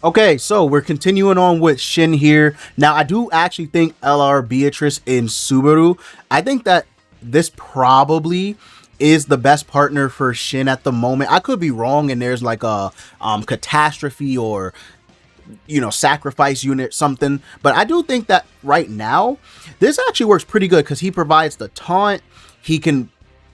Okay, so we're continuing on with Shin here. Now, I do actually think LR Beatrice and Subaru, I think that this probably is the best partner for Shin at the moment. I could be wrong, and there's like a catastrophe or sacrifice unit something, but I do think that right now this actually works pretty good because he provides the taunt, he can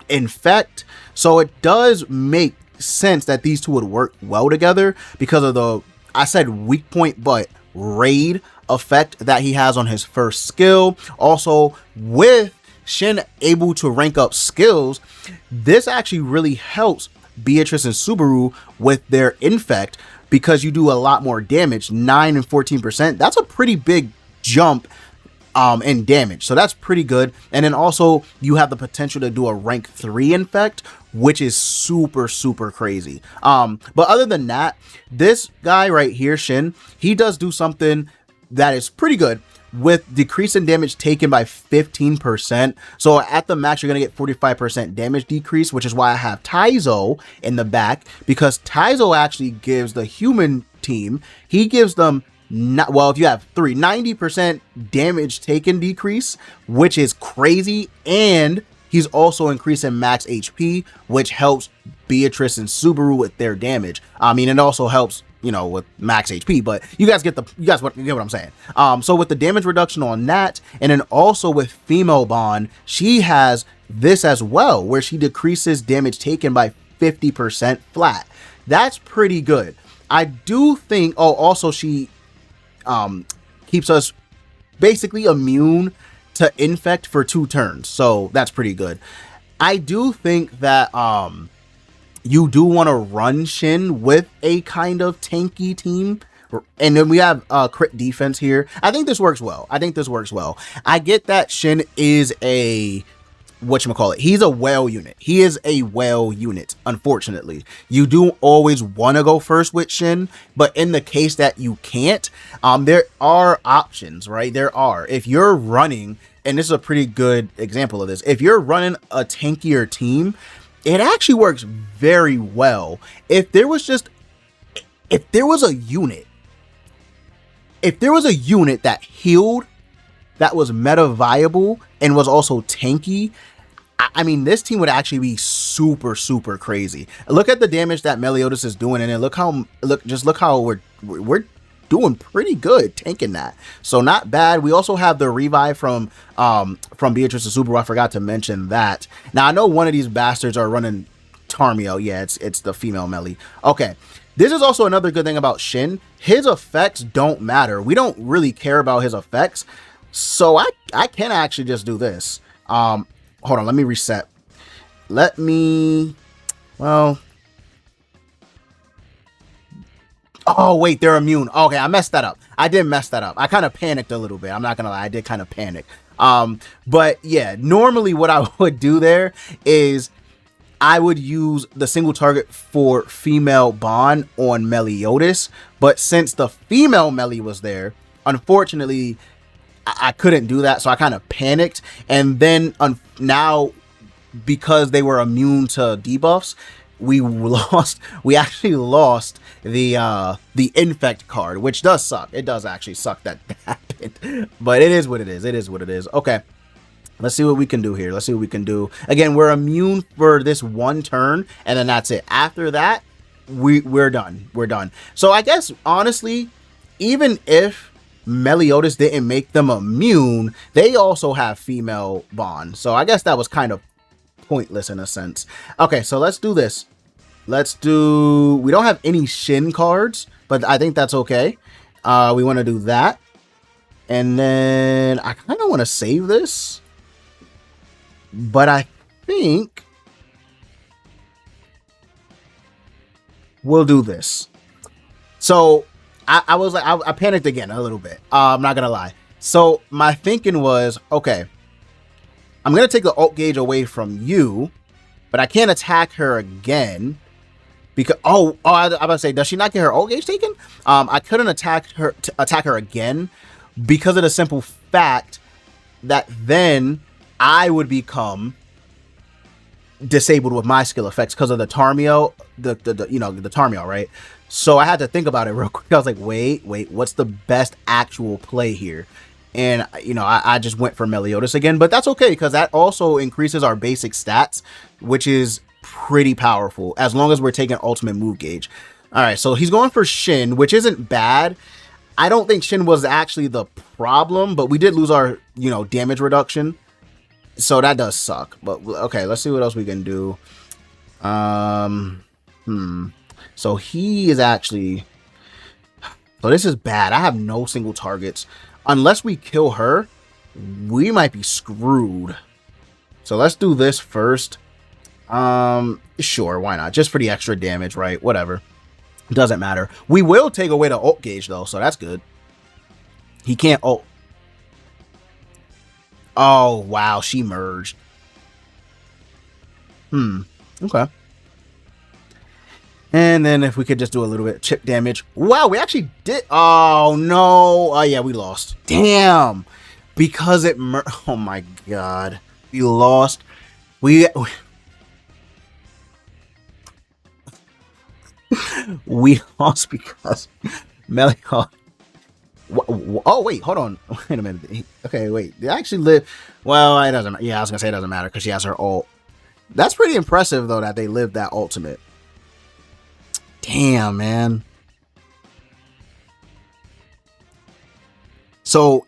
infect, so it does make sense that these two would work well together because of the, I said weak point, but raid effect that he has on his first skill. Also, with Shin able to rank up skills, this actually really helps Beatrice and Subaru with their infect because you do a lot more damage, 9 and 14%. That's a pretty big jump in damage, so that's pretty good. And then also you have the potential to do a rank 3 infect, which is super crazy. But other than that, this guy right here, Shin, he does do something that is pretty good with decrease in damage taken by 15%. So at the max, you're gonna get 45% damage decrease, which is why I have Taizo in the back, because Taizo actually gives the human team, he gives them not, well, if you have 90% damage taken decrease, which is crazy, and he's also increasing max HP, which helps Beatrice and Subaru with their damage. I mean, it also helps, with max HP, but you guys get what I'm saying. So with the damage reduction on that, and then also with female bond, she has this as well, where she decreases damage taken by 50% flat. That's pretty good. I do think, oh, also she keeps us basically immune to infect for 2 turns, so that's pretty good. I do think that you do want to run Shin with a kind of tanky team, and then we have crit defense here. I think this works well. I get that Shin is a whatchamacallit, he's a whale unit. He is a whale unit. Unfortunately, you do always want to go first with Shin, but in the case that you can't, there are options, right? There are. If you're running, and this is a pretty good example of this, if you're running a tankier team, it actually works very well. If there was a unit that healed, that was meta viable and was also tanky, I mean, this team would actually be super crazy. Look at the damage that Meliodas is doing, and then look how we're doing pretty good tanking that. So not bad. We also have the revive from Beatrice and Subaru. I forgot to mention that. Now I know one of these bastards are running Tarmio. Yeah, it's the female melee. Okay. This is also another good thing about Shin. His effects don't matter. We don't really care about his effects. So I can actually just do this. Hold on, let me reset. Oh, wait, they're immune. Okay, I messed that up. I did mess that up. I kind of panicked a little bit. I'm not gonna lie, I did kind of panic. But yeah, normally what I would do there is I would use the single target for female bond on Meliodas, but since the female melee was there, unfortunately, I couldn't do that, so I kind of panicked. And then now, because they were immune to debuffs, we actually lost the infect card, which does suck. It does actually suck that happened, but it is what it is. Okay, let's see what we can do here. Again, we're immune for this 1 turn, and then that's it. After that, we're done. So I guess honestly, even if Meliodas didn't make them immune, they also have female bond, so I guess that was kind of pointless in a sense. Okay, so let's do this. We don't have any Shin cards, but I think that's okay. We want to do that, and then I kind of want to save this, but I think we'll do this. So I was like, I panicked again a little bit. I'm not gonna lie. So my thinking was, okay, I'm gonna take the ult gauge away from you, but I can't attack her again because I was about to say, does she not get her ult gauge taken? I couldn't attack her again because of the simple fact that then I would become disabled with my skill effects because of the Tarmio, the Tarmio, right? So I had to think about it real quick. I was like, wait, what's the best actual play here? And, you know, I just went for Meliodas again, but that's okay because that also increases our basic stats, which is pretty powerful as long as we're taking ultimate move gauge. All right, so he's going for Shin, which isn't bad. I don't think Shin was actually the problem, but we did lose our, you know, damage reduction. So that does suck. But okay, let's see what else we can do. So he is actually... So this is bad. I have no single targets. Unless we kill her, we might be screwed. So let's do this first. Sure, why not? Just for the extra damage, right? Whatever. Doesn't matter. We will take away the ult gauge, though, so that's good. He can't ult. Oh, wow, she merged. Okay. And then if we could just do a little bit of chip damage. Wow, we actually did. Oh, no. Oh, yeah, we lost. Damn. Because it oh, my God. We lost. We lost because Melion. Oh, wait, hold on. Wait a minute. Okay, wait. They actually live. Well, it doesn't. Yeah, I was going to say it doesn't matter because she has her ult. That's pretty impressive, though, that they lived that ultimate. Damn, man. So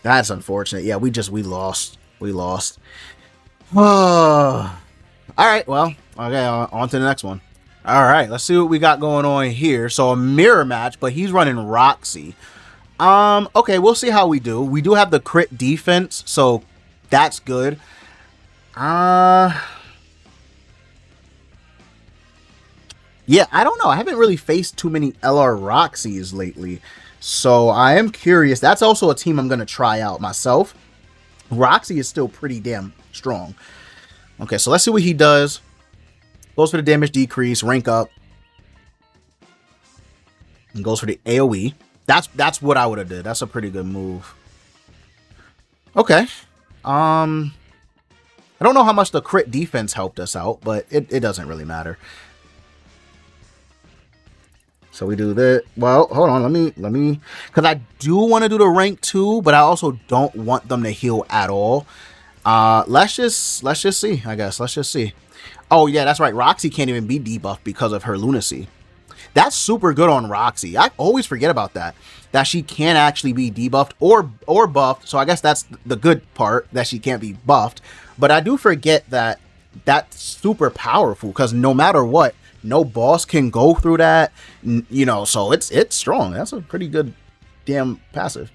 that's unfortunate. Yeah, we lost. We lost. All right, well, okay, on to the next one. All right, let's see what we got going on here. So a mirror match, but he's running Roxy. Okay, we'll see how we do. We do have the crit defense, so that's good. Yeah, I don't know. I haven't really faced too many LR Roxys lately. So I am curious. That's also a team I'm going to try out myself. Roxy is still pretty damn strong. Okay, so let's see what he does. Goes for the damage decrease, rank up. And goes for the AoE. That's what I would have did. That's a pretty good move. Okay. I don't know how much the crit defense helped us out, but it doesn't really matter. So we do that. Well, hold on. Let me, because I do want to do the rank 2, but I also don't want them to heal at all. Let's just see, I guess. Let's just see. Oh yeah, that's right. Roxy can't even be debuffed because of her lunacy. That's super good on Roxy. I always forget about that she can actually be debuffed or buffed. So I guess that's the good part, that she can't be buffed. But I do forget that that's super powerful because no matter what, no boss can go through that, you know, so it's strong. That's a pretty good damn passive.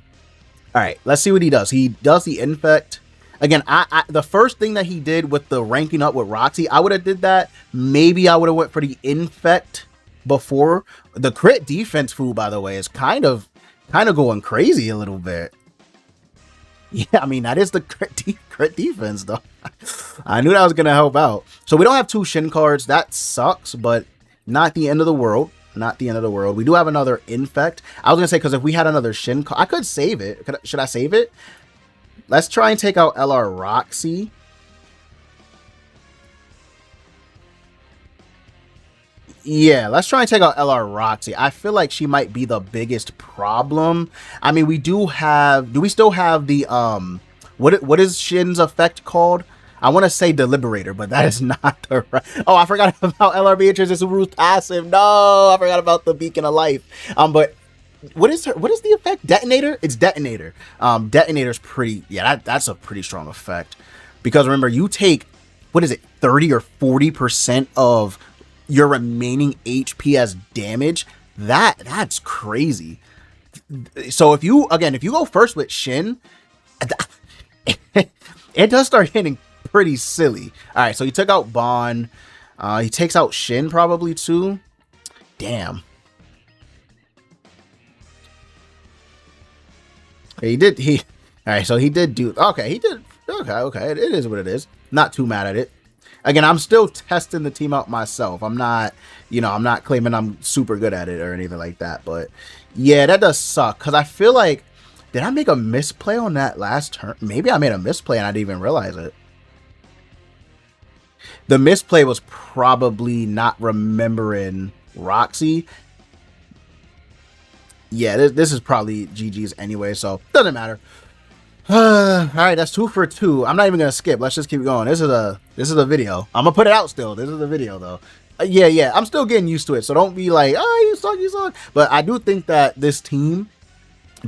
All right, let's see what he does. He does the infect. Again, the first thing that he did with the ranking up with Roxy, I would have did that. Maybe I would have went for the infect before. The crit defense food, by the way, is kind of going crazy a little bit. Yeah, I mean, that is the crit defense, though. I knew that was going to help out. So we don't have 2 Shin cards. That sucks, but not the end of the world. Not the end of the world. We do have another infect. I was going to say, because if we had another Shin card, I could save it. Should I save it? Let's try and take out LR Roxy. Yeah, let's try and take out LR Roxy. I feel like she might be the biggest problem. I mean, we do we still have the, what is Shin's effect called? I want to say Deliberator, but that is not the right. Oh, I forgot about LR Beatrice's Ruth passive. No, I forgot about the Beacon of Life. But what is the effect? Detonator? It's Detonator. Detonator's pretty, yeah, that's a pretty strong effect. Because remember, you take, what is it, 30 or 40% of your remaining HP as damage. That's crazy. So if you go first with Shin, it does start hitting pretty silly. All right, so he took out Bond. He takes out Shin probably too. Damn. All right, so he did do, okay, he did, okay, it is what it is. Not too mad at it. Again, I'm still testing the team out myself. I'm not, I'm not claiming I'm super good at it or anything like that. But yeah, that does suck. Because I feel like, did I make a misplay on that last turn? Maybe I made a misplay and I didn't even realize it. The misplay was probably not remembering Roxy. Yeah, this is probably GG's anyway, so doesn't matter. All right, that's 2 for 2. I'm not even gonna skip. Let's just keep going. This is a video. I'm gonna put it out still. This is a video though. Yeah. I'm still getting used to it, so don't be like, oh, you suck. But I do think that this team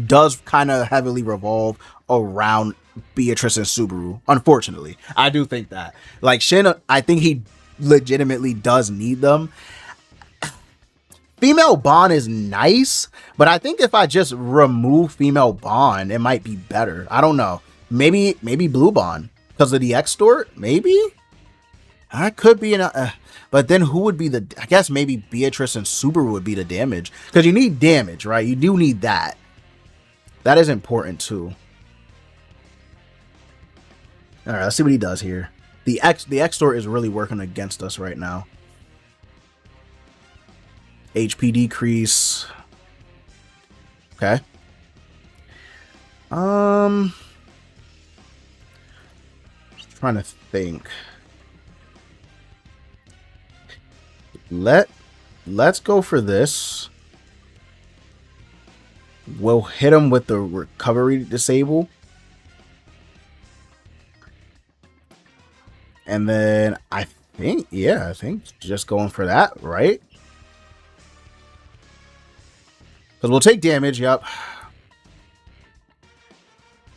does kind of heavily revolve around Beatrice and Subaru. Unfortunately, I do think that. Like Shin, I think he legitimately does need them. Female Bond is nice, but I think if I just remove female Bond, it might be better. I don't know. Maybe blue Bond because of the extort. Maybe I could be an. But then who would be the? I guess maybe Beatrice and Subaru would be the damage because you need damage, right? You do need that. That is important too. All right, let's see what he does here. The extort is really working against us right now. HP decrease. Okay. Trying to think. Let's go for this. We'll hit him with the recovery disable. And then I think just going for that, right? Because we'll take damage, yep.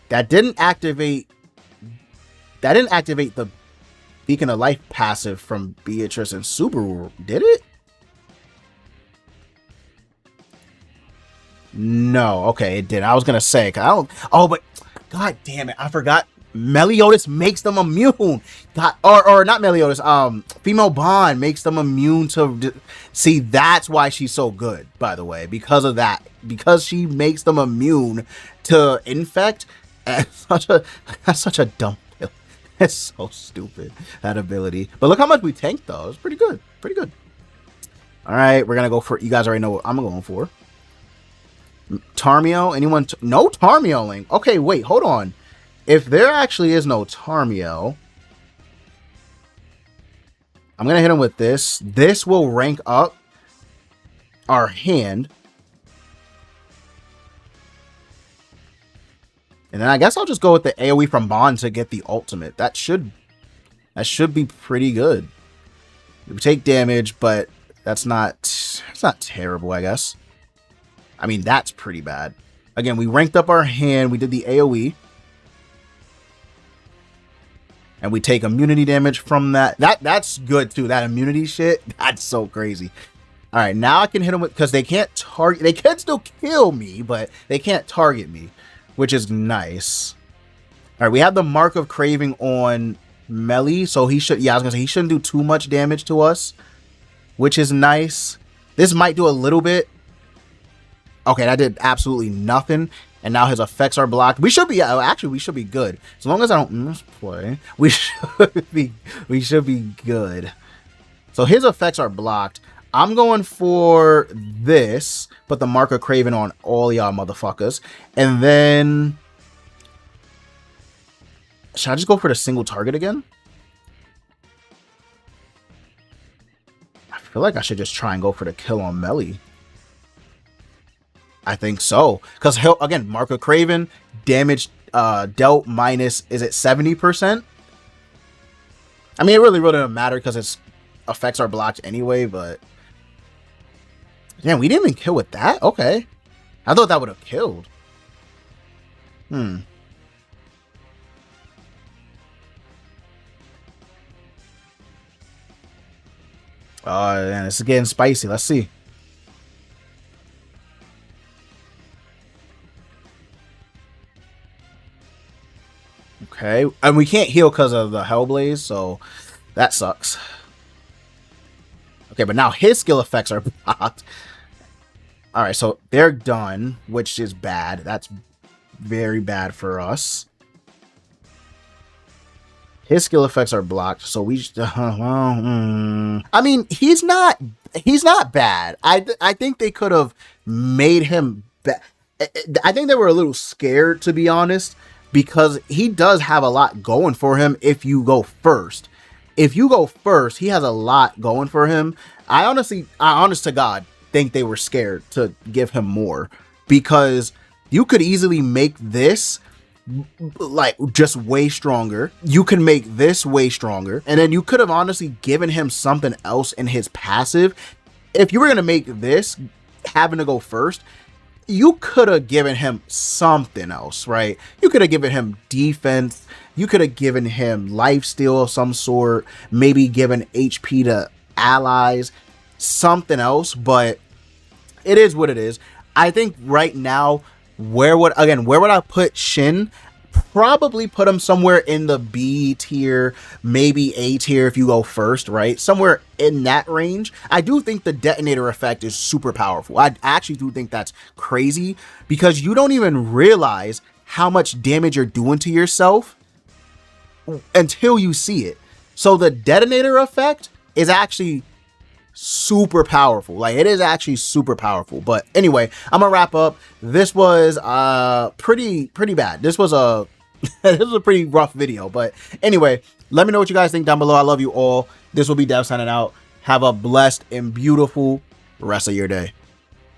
That didn't activate the Beacon of Life passive from Beatrice and Subaru, did it? No, okay, it did. I was gonna say, cause I don't. Oh, but god damn it, I forgot. Meliodas makes them immune. God, or not Meliodas. Female Bond makes them immune to. See, that's why she's so good. By the way, because of that, because she makes them immune to infect. That's such a dumb. It's so stupid, that ability. But look how much we tanked though. It's pretty good. Pretty good. All right, we're gonna go for. You guys already know what I'm going for. Tarmio? Anyone? No Tarmioing. Okay, wait, hold on. If there actually is no Tarmio, I'm going to hit him with this. This will rank up our hand. And then I guess I'll just go with the AoE from Bond to get the ultimate. That should be pretty good. We take damage, but it's not terrible, I guess. I mean, that's pretty bad. Again, we ranked up our hand. We did the AoE. And we take immunity damage from that. That's good too. That immunity shit, that's so crazy. All right, now I can hit them with, because they can't target. They can still kill me, but they can't target me, which is nice. All right, we have the Mark of Craving on Melly, so he should. Yeah, I was gonna say he shouldn't do too much damage to us, which is nice. This might do a little bit. Okay, that did absolutely nothing. And now his effects are blocked. We should be, actually, we should be good. As long as I don't misplay, we should be good. So his effects are blocked. I'm going for this, put the Mark of Craven on all y'all motherfuckers. And then, should I just go for the single target again? I feel like I should just try and go for the kill on Melly. I think so, because he'll, again, Mark of Craven, damage dealt minus, is it 70%? I mean, it really doesn't matter because its effects are blocked anyway, but damn, we didn't even kill with that. Okay, I thought that would have killed. Oh, man, this is getting spicy. Let's see. Okay, and we can't heal because of the Hellblaze, so that sucks. Okay, but now his skill effects are blocked. Alright, so they're done, which is bad. That's very bad for us. His skill effects are blocked, so we... I mean, he's not bad. I think they could have made him... I think they were a little scared, to be honest, because he does have a lot going for him if you go first. if you go first, he has a lot going for him. I honest to God, think they were scared to give him more, because you could easily make this like just way stronger. You can make this way stronger, and then you could have honestly given him something else in his passive. If you were going to make this having to go first, you could have given him something else, right? You could have given him defense. You could have given him lifesteal of some sort, maybe given HP to allies, something else, but it is what it is. I think right now, where would I put Shin? Probably put him somewhere in the B tier, maybe A tier if you go first, right? Somewhere in that range. I do think the detonator effect is super powerful. I actually do think that's crazy, because you don't even realize how much damage you're doing to yourself until you see it. So the detonator effect is actually super powerful. Like, it is actually super powerful. But anyway, I'm gonna wrap up. This was pretty bad. This was a this was a pretty rough video. But anyway, let me know what you guys think down below. I love you all. This will be Dev signing out. Have a blessed and beautiful rest of your day.